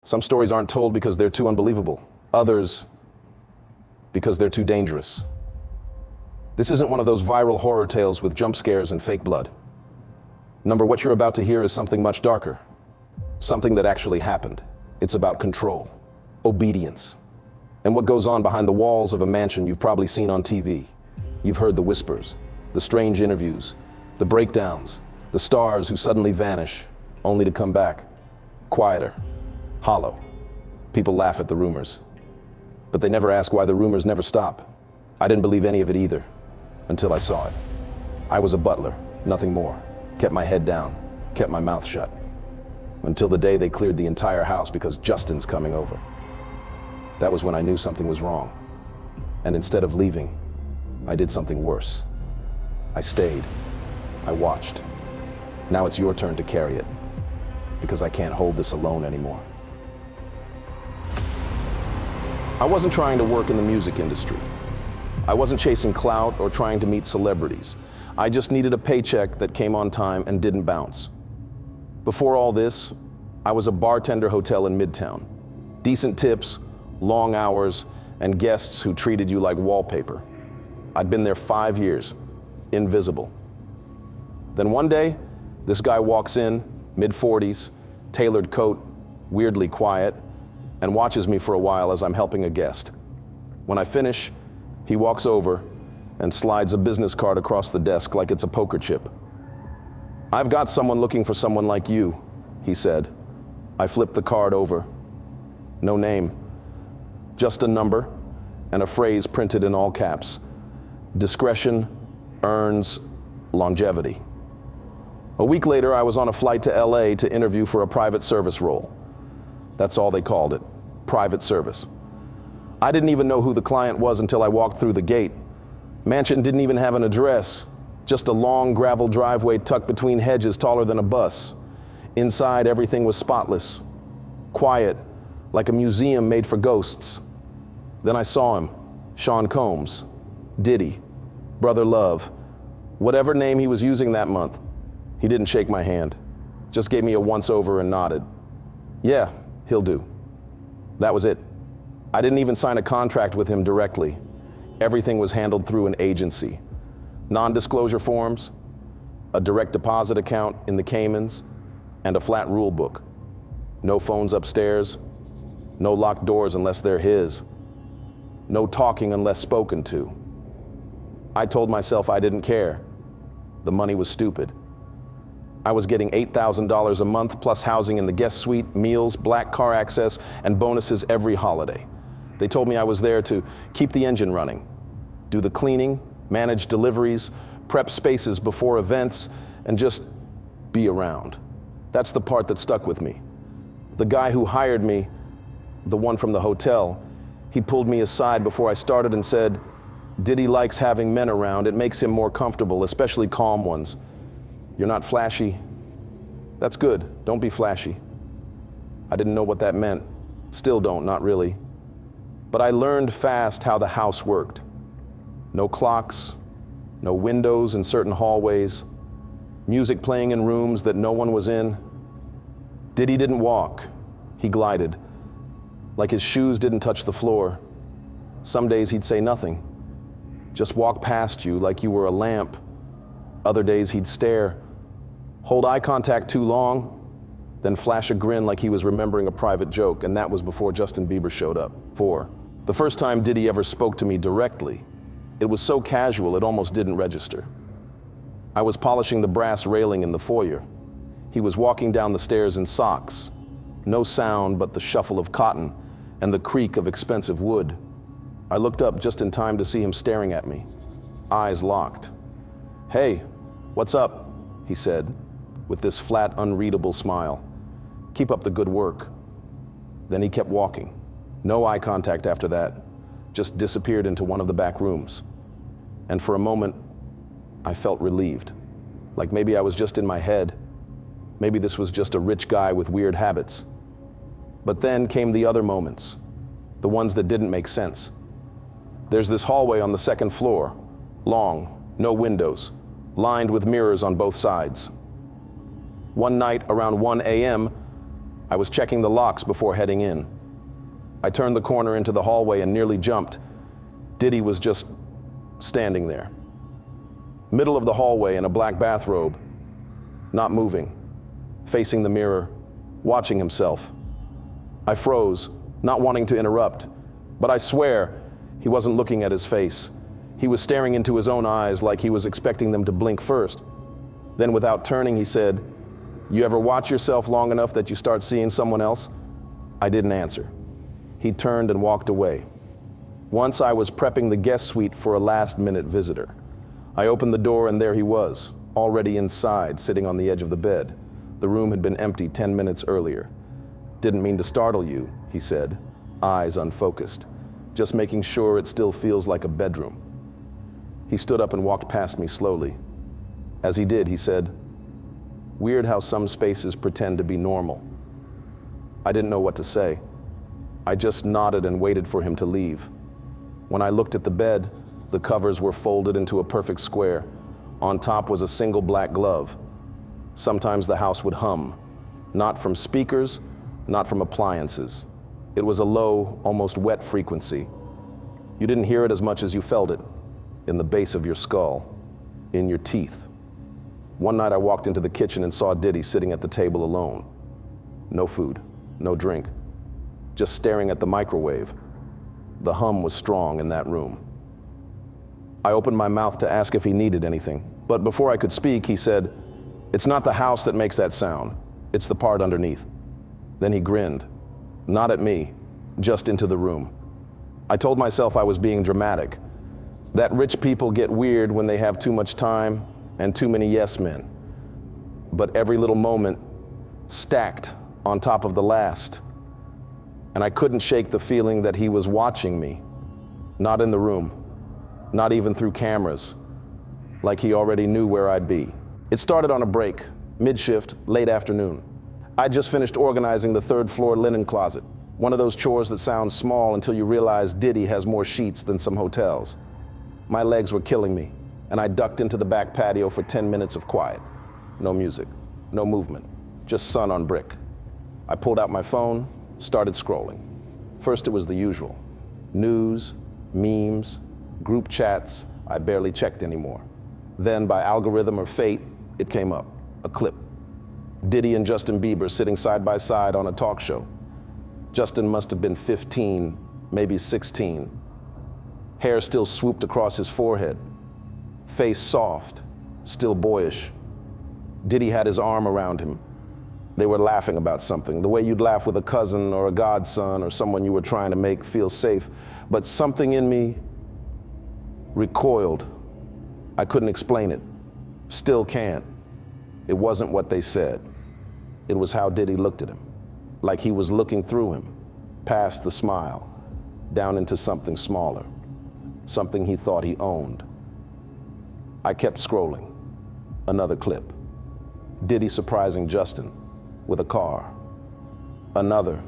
Some stories aren't told because they're too unbelievable. Others, because they're too dangerous. This isn't one of those viral horror tales with jump scares and fake blood. What you're about to hear is something much darker. Something that actually happened. It's about control, obedience, and what goes on behind the walls of a mansion you've probably seen on TV. You've heard the whispers, the strange interviews, the breakdowns, the stars who suddenly vanish, only to come back, quieter, hollow. People laugh at the rumors, but they never ask why the rumors never stop. I didn't believe any of it either, until I saw it. I was a butler, nothing more. Kept my head down, kept my mouth shut. Until the day they cleared the entire house because Justin's coming over. That was when I knew something was wrong. And instead of leaving, I did something worse. I stayed. I watched. Now it's your turn to carry it, because I can't hold this alone anymore. I wasn't trying to work in the music industry. I wasn't chasing clout or trying to meet celebrities. I just needed a paycheck that came on time and didn't bounce. Before all this, I was a bartender hotel in Midtown. Decent tips, long hours, and guests who treated you like wallpaper. I'd been there 5 years, invisible. Then one day, this guy walks in, mid-40s, tailored coat, weirdly quiet, and watches me for a while as I'm helping a guest. When I finish, he walks over and slides a business card across the desk like it's a poker chip. "I've got someone looking for someone like you," he said. I flipped the card over. No name, just a number and a phrase printed in all caps. Discretion earns longevity. A week later, I was on a flight to LA to interview for a private service role. That's all they called it, private service. I didn't even know who the client was until I walked through the gate. Mansion didn't even have an address, just a long gravel driveway tucked between hedges taller than a bus. Inside, everything was spotless, quiet, like a museum made for ghosts. Then I saw him, Sean Combs, Diddy, Brother Love, whatever name he was using that month. He didn't shake my hand, just gave me a once-over and nodded. "Yeah, he'll do." That was it. I didn't even sign a contract with him directly. Everything was handled through an agency. Non-disclosure forms, a direct deposit account in the Caymans, and a flat rule book. No phones upstairs, no locked doors unless they're his, no talking unless spoken to. I told myself I didn't care. The money was stupid. I was getting $8,000 a month plus housing in the guest suite, meals, black car access, and bonuses every holiday. They told me I was there to keep the engine running, do the cleaning, manage deliveries, prep spaces before events, and just be around. That's the part that stuck with me. The guy who hired me, the one from the hotel, he pulled me aside before I started and said, "Diddy likes having men around. It makes him more comfortable, especially calm ones. You're not flashy. That's good. Don't be flashy." I didn't know what that meant. Still don't, not really. But I learned fast how the house worked. No clocks, no windows in certain hallways, music playing in rooms that no one was in. Diddy didn't walk, he glided, like his shoes didn't touch the floor. Some days he'd say nothing, just walk past you like you were a lamp. Other days he'd stare, hold eye contact too long, then flash a grin like he was remembering a private joke, and that was before Justin Bieber showed up. The first time Diddy ever spoke to me directly, it was so casual it almost didn't register. I was polishing the brass railing in the foyer. He was walking down the stairs in socks. No sound but the shuffle of cotton and the creak of expensive wood. I looked up just in time to see him staring at me, eyes locked. "Hey, what's up?" he said, with this flat, unreadable smile. "Keep up the good work." Then he kept walking. No eye contact after that, just disappeared into one of the back rooms. And for a moment, I felt relieved, like maybe I was just in my head. Maybe this was just a rich guy with weird habits. But then came the other moments, the ones that didn't make sense. There's this hallway on the second floor, long, no windows, lined with mirrors on both sides. One night around 1 a.m., I was checking the locks before heading in. I turned the corner into the hallway and nearly jumped. Diddy was just standing there. Middle of the hallway in a black bathrobe, not moving, facing the mirror, watching himself. I froze, not wanting to interrupt, but I swear he wasn't looking at his face. He was staring into his own eyes like he was expecting them to blink first. Then without turning, he said, "You ever watch yourself long enough that you start seeing someone else?" I didn't answer. He turned and walked away. Once I was prepping the guest suite for a last-minute visitor. I opened the door and there he was, already inside, sitting on the edge of the bed. The room had been empty 10 minutes earlier. "Didn't mean to startle you," he said, eyes unfocused, "just making sure it still feels like a bedroom." He stood up and walked past me slowly. As he did, he said, "Weird how some spaces pretend to be normal." I didn't know what to say. I just nodded and waited for him to leave. When I looked at the bed, the covers were folded into a perfect square. On top was a single black glove. Sometimes the house would hum, not from speakers, not from appliances. It was a low, almost wet frequency. You didn't hear it as much as you felt it, in the base of your skull, in your teeth. One night I walked into the kitchen and saw Diddy sitting at the table alone. No food, no drink, just staring at the microwave. The hum was strong in that room. I opened my mouth to ask if he needed anything, but before I could speak, he said, "It's not the house that makes that sound, it's the part underneath." Then he grinned, not at me, just into the room. I told myself I was being dramatic, that rich people get weird when they have too much time and too many yes men. But every little moment stacked on top of the last, and I couldn't shake the feeling that he was watching me, not in the room, not even through cameras, like he already knew where I'd be. It started on a break, mid-shift, late afternoon. I'd just finished organizing the third-floor linen closet, one of those chores that sounds small until you realize Diddy has more sheets than some hotels. My legs were killing me, and I ducked into the back patio for 10 minutes of quiet. No music, no movement, just sun on brick. I pulled out my phone, started scrolling. First it was the usual. News, memes, group chats I barely checked anymore. Then by algorithm or fate, it came up, a clip. Diddy and Justin Bieber sitting side by side on a talk show. Justin must have been 15, maybe 16. Hair still swooped across his forehead. Face soft, still boyish. Diddy had his arm around him. They were laughing about something, the way you'd laugh with a cousin or a godson or someone you were trying to make feel safe. But something in me recoiled. I couldn't explain it. Still can't. It wasn't what they said. It was how Diddy looked at him, like he was looking through him, past the smile, down into something smaller, something he thought he owned. I kept scrolling. Another clip. Diddy surprising Justin with a car. Another.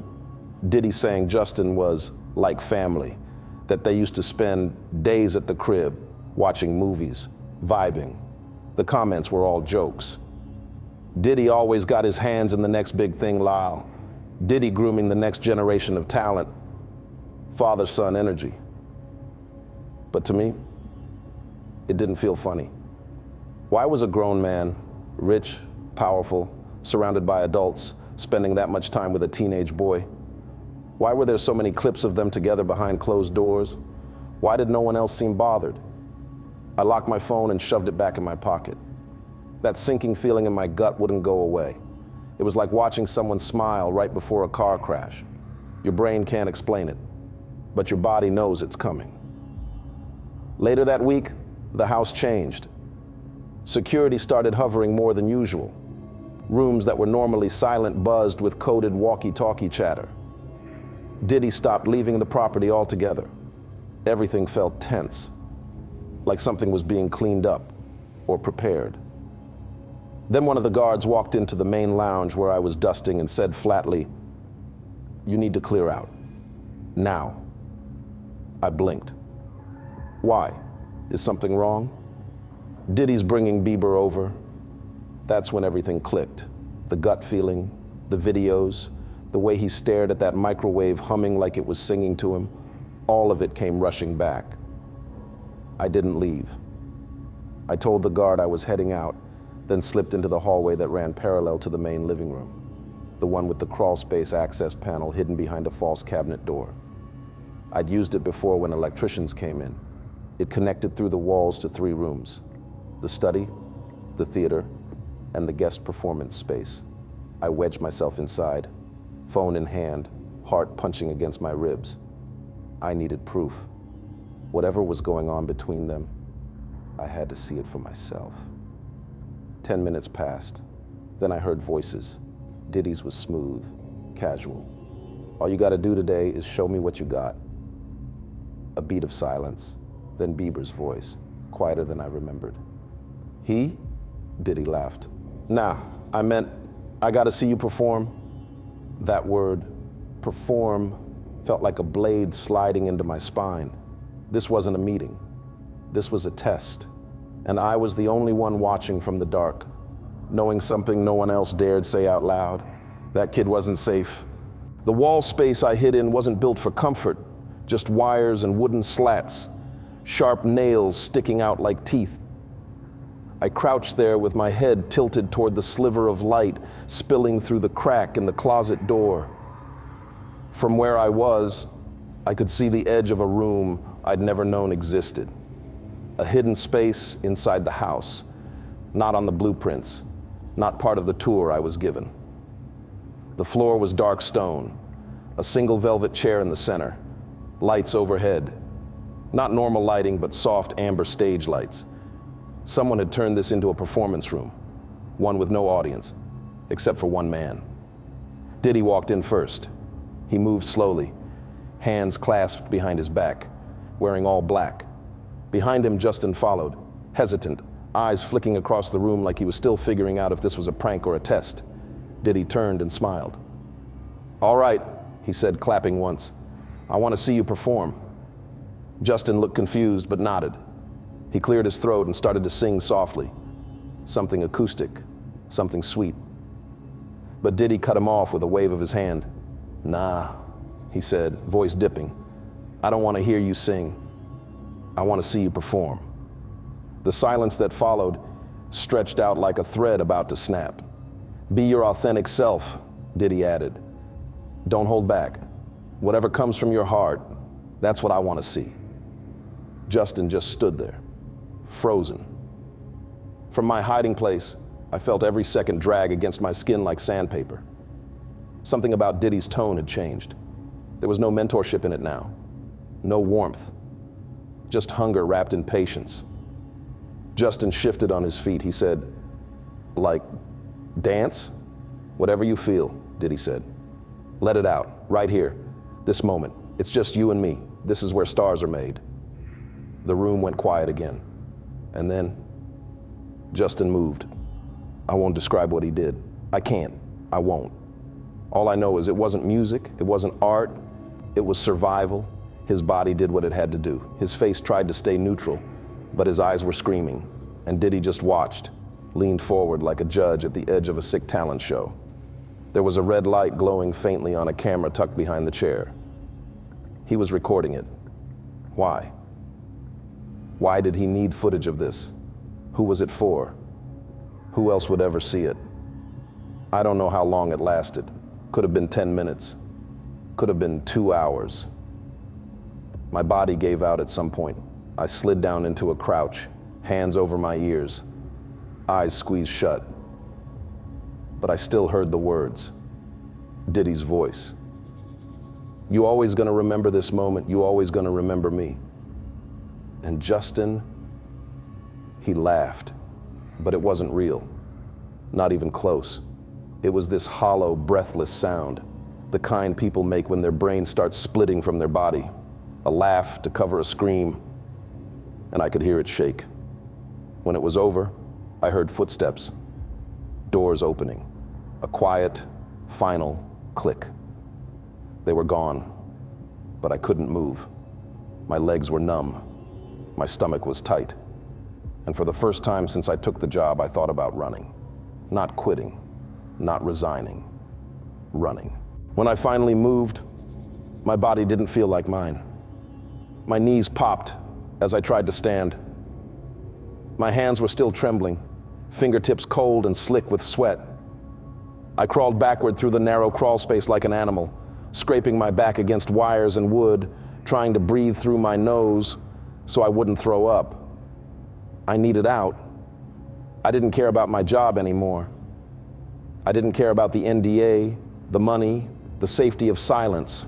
Diddy saying Justin was like family, that they used to spend days at the crib, watching movies, vibing. The comments were all jokes. Diddy always got his hands in the next big thing, Lyle. Diddy grooming the next generation of talent. Father-son energy. But to me, it didn't feel funny. Why was a grown man, rich, powerful, surrounded by adults, spending that much time with a teenage boy? Why were there so many clips of them together behind closed doors? Why did no one else seem bothered? I locked my phone and shoved it back in my pocket. That sinking feeling in my gut wouldn't go away. It was like watching someone smile right before a car crash. Your brain can't explain it, but your body knows it's coming. Later that week, the house changed. Security started hovering more than usual. Rooms that were normally silent buzzed with coded walkie-talkie chatter. Diddy stopped leaving the property altogether. Everything felt tense, like something was being cleaned up or prepared. Then one of the guards walked into the main lounge where I was dusting and said flatly, "You need to clear out. Now." I blinked. Why? Is something wrong? Diddy's bringing Bieber over. That's when everything clicked. The gut feeling, the videos, the way he stared at that microwave humming like it was singing to him, all of it came rushing back. I didn't leave. I told the guard I was heading out, then slipped into the hallway that ran parallel to the main living room, the one with the crawl space access panel hidden behind a false cabinet door. I'd used it before when electricians came in. It connected through the walls to 3 rooms: the study, the theater, and the guest performance space. I wedged myself inside, phone in hand, heart punching against my ribs. I needed proof. Whatever was going on between them, I had to see it for myself. 10 minutes passed. Then I heard voices. Diddy's was smooth, casual. All you gotta do today is show me what you got. A beat of silence, then Bieber's voice, quieter than I remembered. He? Diddy laughed. Nah, I meant, I gotta see you perform. That word, perform, felt like a blade sliding into my spine. This wasn't a meeting. This was a test. And I was the only one watching from the dark, knowing something no one else dared say out loud. That kid wasn't safe. The wall space I hid in wasn't built for comfort, just wires and wooden slats, sharp nails sticking out like teeth. I crouched there with my head tilted toward the sliver of light spilling through the crack in the closet door. From where I was, I could see the edge of a room I'd never known existed. A hidden space inside the house, not on the blueprints, not part of the tour I was given. The floor was dark stone, a single velvet chair in the center, lights overhead. Not normal lighting, but soft amber stage lights. Someone had turned this into a performance room, one with no audience, except for one man. Diddy walked in first. He moved slowly, hands clasped behind his back, wearing all black. Behind him, Justin followed, hesitant, eyes flicking across the room like he was still figuring out if this was a prank or a test. Diddy turned and smiled. All right, he said, clapping once. I want to see you perform. Justin looked confused, but nodded. He cleared his throat and started to sing softly. Something acoustic, something sweet. But Diddy cut him off with a wave of his hand. Nah, he said, voice dipping. I don't want to hear you sing. I want to see you perform. The silence that followed stretched out like a thread about to snap. Be your authentic self, Diddy added. Don't hold back. Whatever comes from your heart, that's what I want to see. Justin just stood there, frozen. From my hiding place, I felt every second drag against my skin like sandpaper. Something about Diddy's tone had changed. There was no mentorship in it now, no warmth, just hunger wrapped in patience. Justin shifted on his feet. He said, like, dance? Whatever you feel, Diddy said. Let it out, right here, this moment. It's just you and me. This is where stars are made. The room went quiet again. And then Justin moved. I won't describe what he did. I can't. I won't. All I know is it wasn't music. It wasn't art. It was survival. His body did what it had to do. His face tried to stay neutral, but his eyes were screaming. And Diddy just watched, leaned forward like a judge at the edge of a sick talent show. There was a red light glowing faintly on a camera tucked behind the chair. He was recording it. Why? Why did he need footage of this? Who was it for? Who else would ever see it? I don't know how long it lasted. Could have been 10 minutes. Could have been 2 hours. My body gave out at some point. I slid down into a crouch, hands over my ears, eyes squeezed shut. But I still heard the words, Diddy's voice. You always gonna remember this moment. You always gonna remember me. And Justin, he laughed, but it wasn't real, not even close. It was this hollow, breathless sound, the kind people make when their brain starts splitting from their body, a laugh to cover a scream, and I could hear it shake. When it was over, I heard footsteps, doors opening, a quiet, final click. They were gone, but I couldn't move. My legs were numb. My stomach was tight. And for the first time since I took the job, I thought about running. Not quitting, not resigning, running. When I finally moved, my body didn't feel like mine. My knees popped as I tried to stand. My hands were still trembling, fingertips cold and slick with sweat. I crawled backward through the narrow crawl space like an animal, scraping my back against wires and wood, trying to breathe through my nose so I wouldn't throw up. I needed out. I didn't care about my job anymore. I didn't care about the NDA, the money, the safety of silence.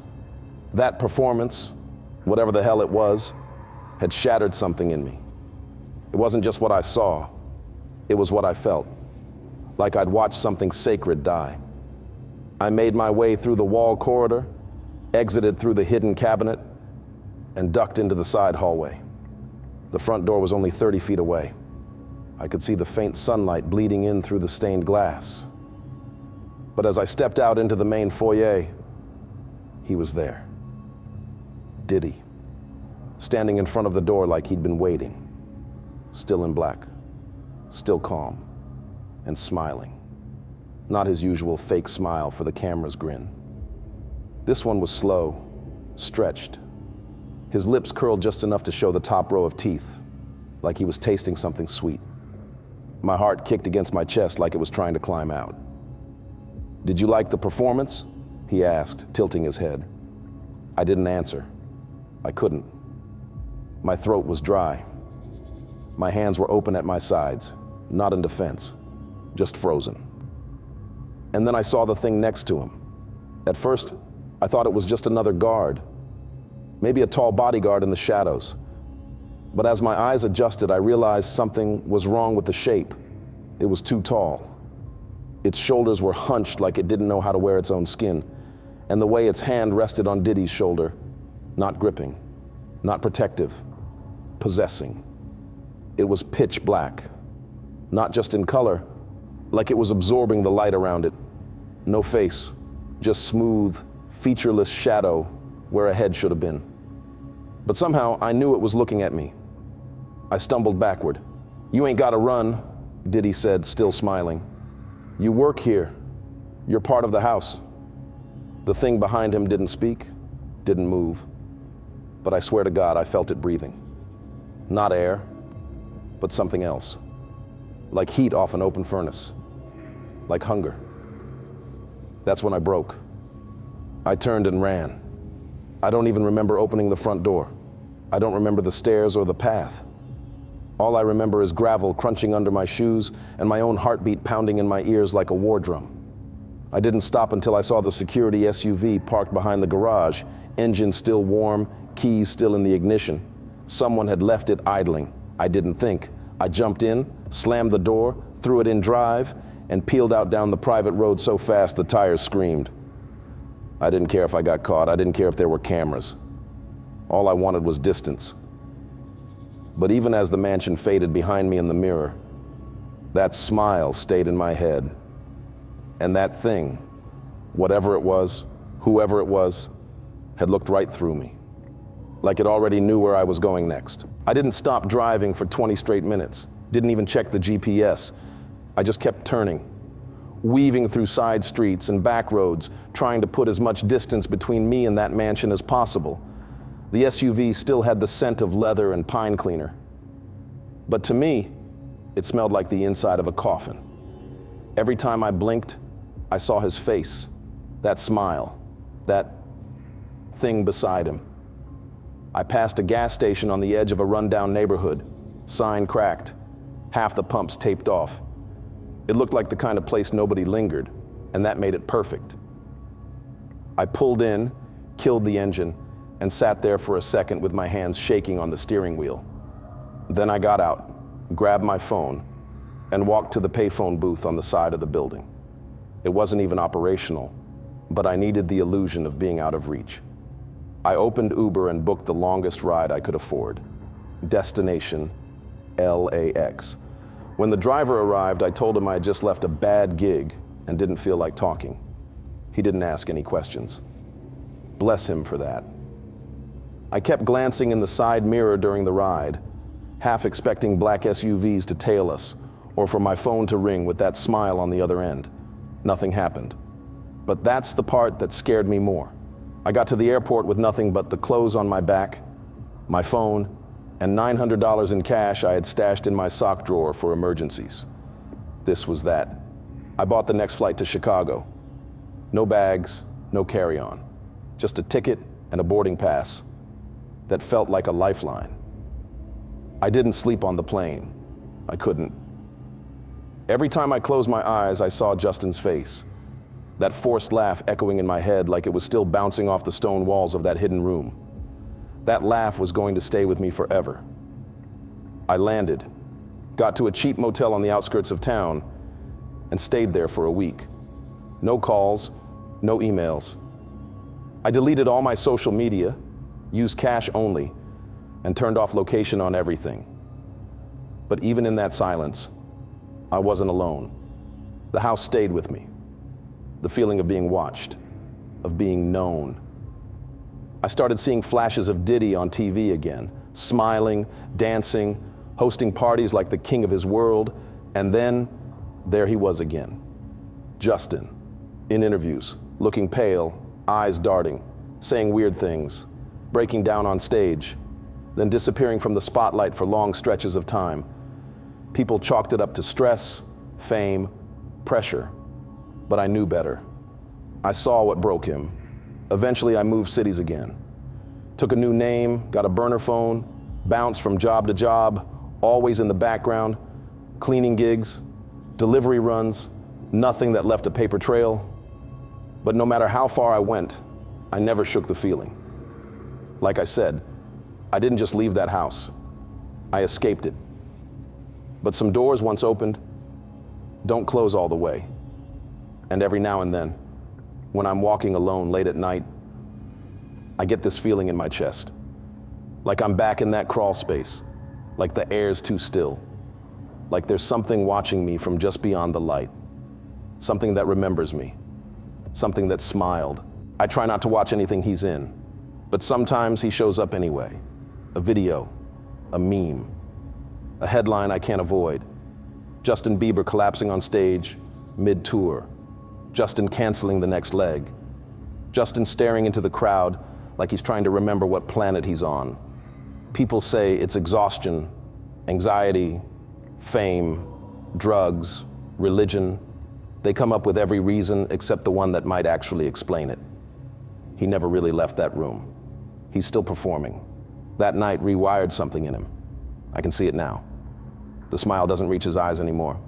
That performance, whatever the hell it was, had shattered something in me. It wasn't just what I saw, it was what I felt, like I'd watched something sacred die. I made my way through the wall corridor, exited through the hidden cabinet, and ducked into the side hallway. The front door was only 30 feet away. I could see the faint sunlight bleeding in through the stained glass. But as I stepped out into the main foyer, he was there. Diddy, standing in front of the door like he'd been waiting, still in black, still calm, and smiling. Not his usual fake smile for the camera's grin. This one was slow, stretched. His lips curled just enough to show the top row of teeth, like he was tasting something sweet. My heart kicked against my chest like it was trying to climb out. "Did you like the performance?" he asked, tilting his head. I didn't answer. I couldn't. My throat was dry. My hands were open at my sides, not in defense, just frozen. And then I saw the thing next to him. At first, I thought it was just another guard, maybe a tall bodyguard in the shadows. But as my eyes adjusted, I realized something was wrong with the shape. It was too tall. Its shoulders were hunched like it didn't know how to wear its own skin, and the way its hand rested on Diddy's shoulder, not gripping, not protective, possessing. It was pitch black, not just in color, like it was absorbing the light around it. No face, just smooth, featureless shadow where a head should have been. But somehow I knew it was looking at me. I stumbled backward. "You ain't gotta run," Diddy said, still smiling. "You work here. You're part of the house." The thing behind him didn't speak, didn't move. But I swear to God, I felt it breathing. Not air, but something else. Like heat off an open furnace. Like hunger. That's when I broke. I turned and ran. I don't even remember opening the front door. I don't remember the stairs or the path. All I remember is gravel crunching under my shoes and my own heartbeat pounding in my ears like a war drum. I didn't stop until I saw the security SUV parked behind the garage, engine still warm, keys still in the ignition. Someone had left it idling. I didn't think. I jumped in, slammed the door, threw it in drive, and peeled out down the private road so fast the tires screamed. I didn't care if I got caught. I didn't care if there were cameras. All I wanted was distance. But even as the mansion faded behind me in the mirror, that smile stayed in my head. And that thing, whatever it was, whoever it was, had looked right through me, like it already knew where I was going next. I didn't stop driving for 20 straight minutes, didn't even check the GPS. I just kept turning, weaving through side streets and back roads, trying to put as much distance between me and that mansion as possible. The SUV still had the scent of leather and pine cleaner. But to me, it smelled like the inside of a coffin. Every time I blinked, I saw his face, that smile, that thing beside him. I passed a gas station on the edge of a rundown neighborhood, sign cracked, half the pumps taped off. It looked like the kind of place nobody lingered, and that made it perfect. I pulled in, killed the engine, and sat there for a second with my hands shaking on the steering wheel. Then I got out, grabbed my phone, and walked to the payphone booth on the side of the building. It wasn't even operational, but I needed the illusion of being out of reach. I opened Uber and booked the longest ride I could afford. Destination, LAX. When the driver arrived, I told him I had just left a bad gig and didn't feel like talking. He didn't ask any questions. Bless him for that. I kept glancing in the side mirror during the ride, half expecting black SUVs to tail us, or for my phone to ring with that smile on the other end. Nothing happened. But that's the part that scared me more. I got to the airport with nothing but the clothes on my back, my phone, and $900 in cash I had stashed in my sock drawer for emergencies. This was that. I bought the next flight to Chicago. No bags, no carry-on. Just a ticket and a boarding pass that felt like a lifeline. I didn't sleep on the plane. I couldn't. Every time I closed my eyes, I saw Justin's face. That forced laugh echoing in my head like it was still bouncing off the stone walls of that hidden room. That laugh was going to stay with me forever. I landed, got to a cheap motel on the outskirts of town, and stayed there for a week. No calls, no emails. I deleted all my social media, used cash only, and turned off location on everything. But even in that silence, I wasn't alone. The house stayed with me. The feeling of being watched, of being known. I started seeing flashes of Diddy on TV again, smiling, dancing, hosting parties like the king of his world, and then there he was again. Justin, in interviews, looking pale, eyes darting, saying weird things, breaking down on stage, then disappearing from the spotlight for long stretches of time. People chalked it up to stress, fame, pressure. But I knew better. I saw what broke him. Eventually, I moved cities again. Took a new name, got a burner phone, bounced from job to job, always in the background, cleaning gigs, delivery runs, nothing that left a paper trail. But no matter how far I went, I never shook the feeling. Like I said, I didn't just leave that house. I escaped it. But some doors once opened don't close all the way. And every now and then, when I'm walking alone late at night, I get this feeling in my chest. Like I'm back in that crawl space, like the air's too still, like there's something watching me from just beyond the light, something that remembers me, something that smiled. I try not to watch anything he's in, but sometimes he shows up anyway. A video, a meme, a headline I can't avoid. Justin Bieber collapsing on stage, mid-tour. Justin canceling the next leg. Justin staring into the crowd like he's trying to remember what planet he's on. People say it's exhaustion, anxiety, fame, drugs, religion. They come up with every reason except the one that might actually explain it. He never really left that room. He's still performing. That night rewired something in him. I can see it now. The smile doesn't reach his eyes anymore.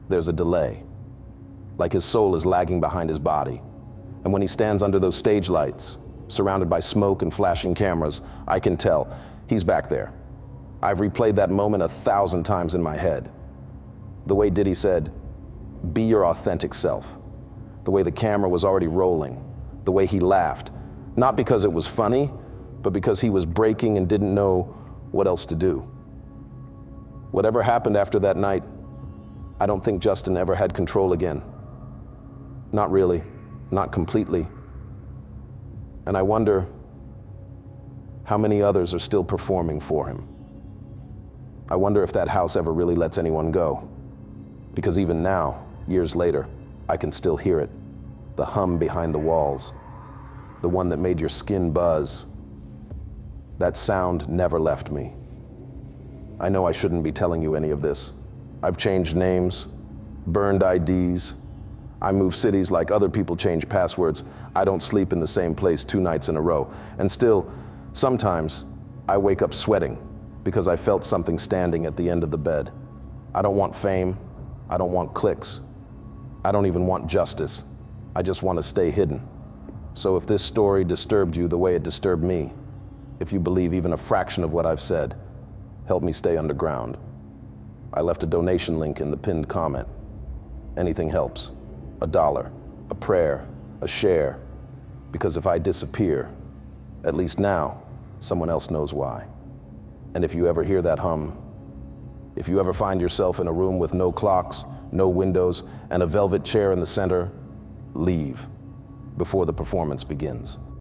There's a delay. Like his soul is lagging behind his body. And when he stands under those stage lights, surrounded by smoke and flashing cameras, I can tell he's back there. I've replayed that moment 1,000 times in my head. The way Diddy said, "Be your authentic self." The way the camera was already rolling. The way he laughed. Not because it was funny, but because he was breaking and didn't know what else to do. Whatever happened after that night, I don't think Justin ever had control again. Not really, not completely. And I wonder how many others are still performing for him. I wonder if that house ever really lets anyone go. Because even now, years later, I can still hear it. The hum behind the walls. The one that made your skin buzz. That sound never left me. I know I shouldn't be telling you any of this. I've changed names, burned IDs. I move cities like other people change passwords. I don't sleep in the same place 2 nights in a row. And still, sometimes I wake up sweating because I felt something standing at the end of the bed. I don't want fame. I don't want clicks. I don't even want justice. I just want to stay hidden. So if this story disturbed you the way it disturbed me, if you believe even a fraction of what I've said, help me stay underground. I left a donation link in the pinned comment. Anything helps. $1, a prayer, a share. Because if I disappear, at least now, someone else knows why. And if you ever hear that hum, if you ever find yourself in a room with no clocks, no windows, and a velvet chair in the center, leave before the performance begins.